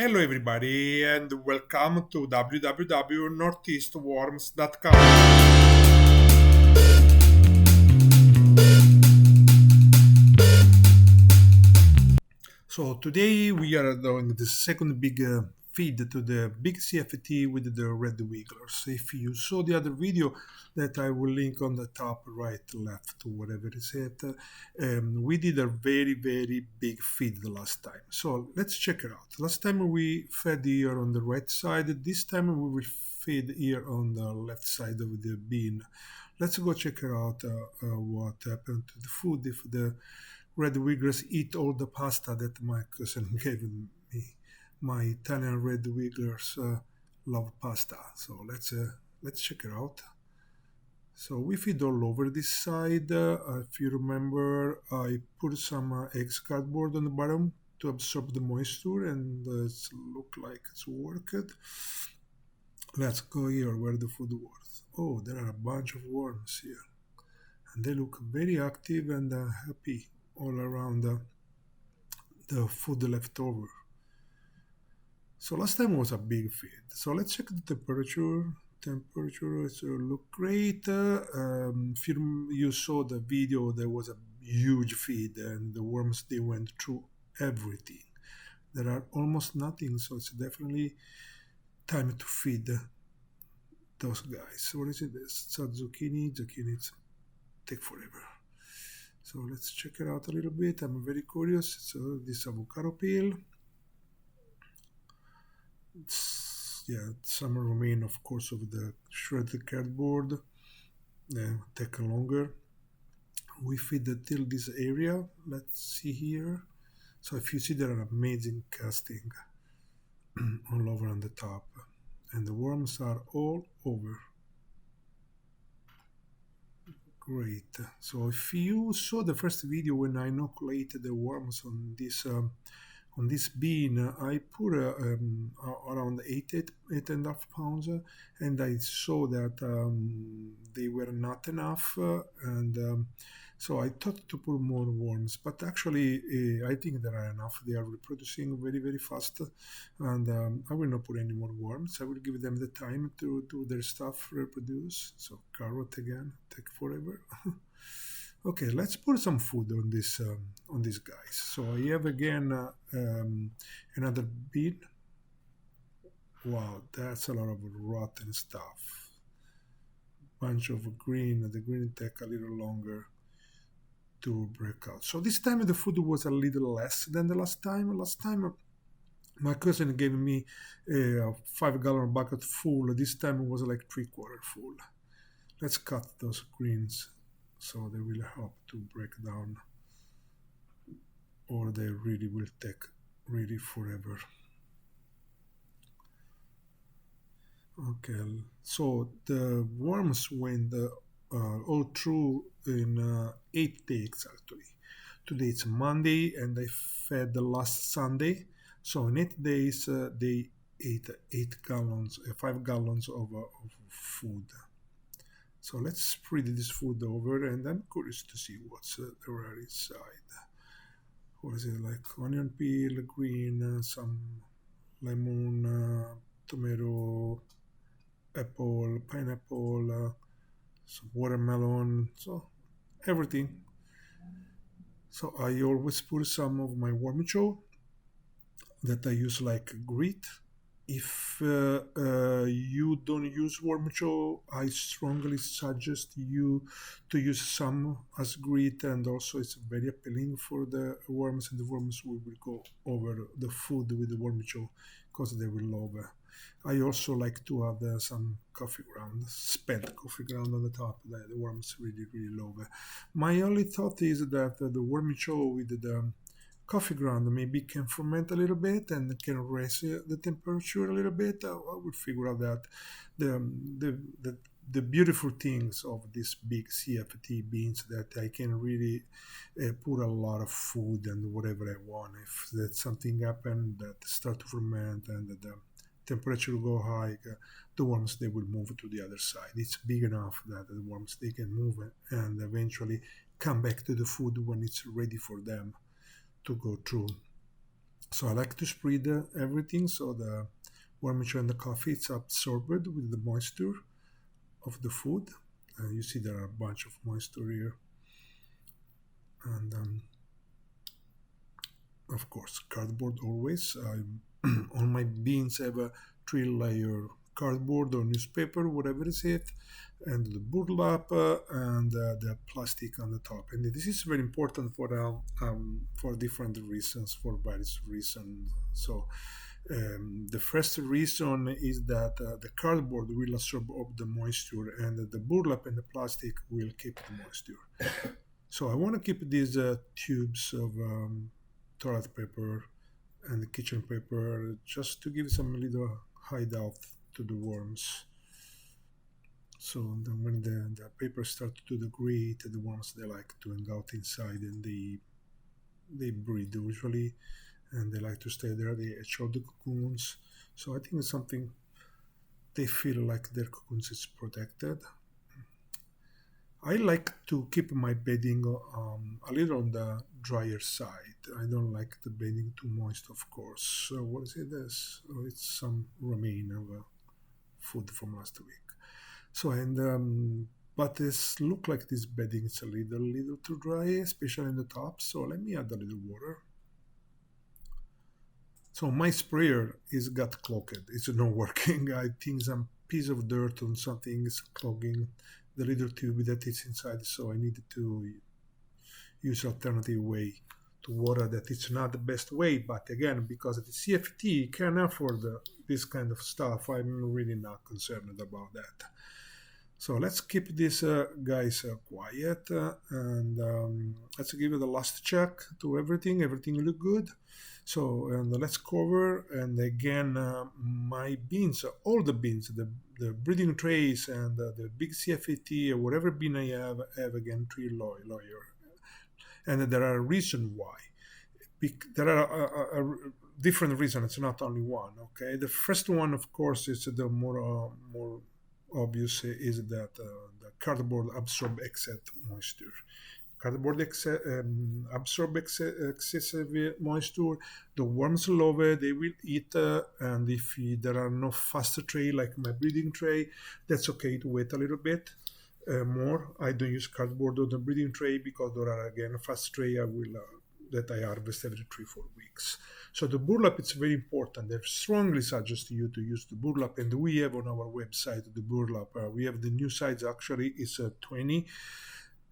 Hello, everybody, and welcome to www.northeastworms.com. So, today we are doing the second big feed to the big CFT with the red wigglers. If you saw the other video that I will link on the top, right, left, whatever is it, we did a very, very big feed the last time. So, let's check it out. Last time we fed here on the right side, this time we will feed here on the left side of the bean. Let's go check it out what happened to the food if the red wigglers eat all the pasta that my cousin gave me. My Italian red wigglers love pasta, so let's check it out. So we feed all over this side. If you remember, I put some eggs cardboard on the bottom to absorb the moisture, and it look like it's worked. Let's go here where the food was. Oh, there are a bunch of worms here, and they look very active and happy all around the food left over. So last time was a big feed. So let's check the temperature. Temperature look great. If you saw the video, there was a huge feed, and the worms they went through everything. There are almost nothing, so it's definitely time to feed those guys. What is it? It's a zucchini. Zucchini take forever. So let's check it out a little bit. I'm very curious. So this avocado peel. Some remain, of course, of the shredded cardboard. Take longer. We feed till this area. Let's see here. So if you see, there are amazing casting all over on the top, and the worms are all over. Great. So if you saw the first video when I inoculated the worms on this bean, I put around 8.5 pounds, and I saw that they were not enough, and so I thought to put more worms, but actually I think there are enough. They are reproducing very, very fast, and I will not put any more worms. I will give them the time to do their stuff, reproduce. So carrot again, take forever. Okay, let's put some food on these guys. So I have again another bean. Wow, that's a lot of rotten stuff. Bunch of green. The green take a little longer to break out. So this time the food was a little less than the last time. Last time my cousin gave me a 5-gallon bucket full. This time it was like 3/4 full. Let's cut those greens so they will help to break down, or they really will take really forever. Okay, so the worms went all through in 8 days actually. Today it's Monday, and I fed the last Sunday. So in 8 days they ate 8 gallons, 5 gallons of food. So let's spread this food over, and I'm curious to see what's there inside. What is it, like onion peel, green, some lemon, tomato, apple, pineapple, some watermelon, so everything. So I always put some of my warmicho that I use like grit. If you don't use warmicho, I strongly suggest you to use some as grit, and also it's very appealing for the worms, and the worms will go over the food with the warmicho because they will love it. I also like to add some coffee ground, spent coffee ground on the top. The worms really, really love it. My only thought is that the warmicho with the coffee ground maybe can ferment a little bit and can raise the temperature a little bit. I would figure out that the beautiful things of these big CFT beans that I can really put a lot of food and whatever I want. If that something happen that start to ferment and the temperature go high, the worms they will move to the other side. It's big enough that the worms they can move and eventually come back to the food when it's ready for them to go through. So I like to spread everything so the warm and the coffee it's absorbed with the moisture of the food. You see there are a bunch of moisture here, and of course cardboard always. All my beans have a three-layer cardboard or newspaper, whatever is it, and the burlap and the plastic on the top. And this is very important for different reasons, for various reasons. So the first reason is that the cardboard will absorb up the moisture, and the burlap and the plastic will keep the moisture. So I want to keep these tubes of toilet paper and kitchen paper just to give some little hideout to the worms. So then when the paper starts to degrade, the worms they like to hang out inside and they breed usually and they like to stay there. They hatch out the cocoons. So I think it's something they feel like their cocoons is protected. I like to keep my bedding a little on the drier side. I don't like the bedding too moist, of course. So what is it? This? Oh, it's some remain of food from last week. So and but this look like this bedding is a little too dry, especially in the top. So let me add a little water. So my sprayer is got clogged. It's not working. I think some piece of dirt on something is clogging the little tube that is inside. So I needed to use alternative way to water that. It's not the best way, but again, because the CFT can afford this kind of stuff, I'm really not concerned about that. So let's keep these guys quiet and let's give it a last check to everything. Everything look good. So and let's cover and again my beans, all the beans, the breeding trays and the big CFT or whatever bean I have again three lawyer. And there are reasons why. There are different reasons. It's not only one. Okay. The first one, of course, is the more obvious is that the cardboard absorb excess moisture. Cardboard absorb excessive moisture. The worms love it. They will eat. And if there are no fast tray like my breeding tray, that's okay to wait a little bit more. I don't use cardboard on the breeding tray because there are again fast tray I will that I harvest every 3-4 weeks. So the burlap is very important. I strongly suggest you to use the burlap, and we have on our website the burlap. We have the new size actually is 20.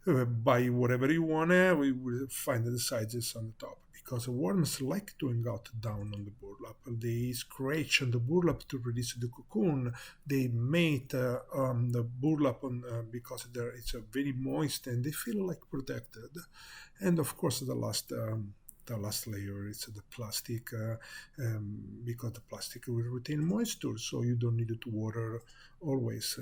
Buy whatever you want. We will find the sizes on the top because the worms like to hang out down on the burlap. They scratch on the burlap to release the cocoon. They mate the burlap on, because it's very moist and they feel like protected. And of course, the last layer is the plastic because the plastic will retain moisture, so you don't need to water always.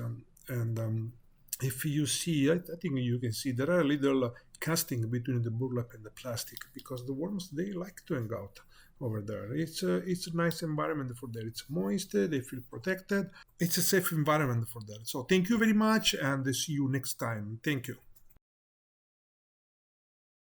And if you see, I think you can see there are little casting between the burlap and the plastic because the worms they like to hang out over there. It's a nice environment for them. It's moist. They feel protected. It's a safe environment for them. So thank you very much, and see you next time. Thank you.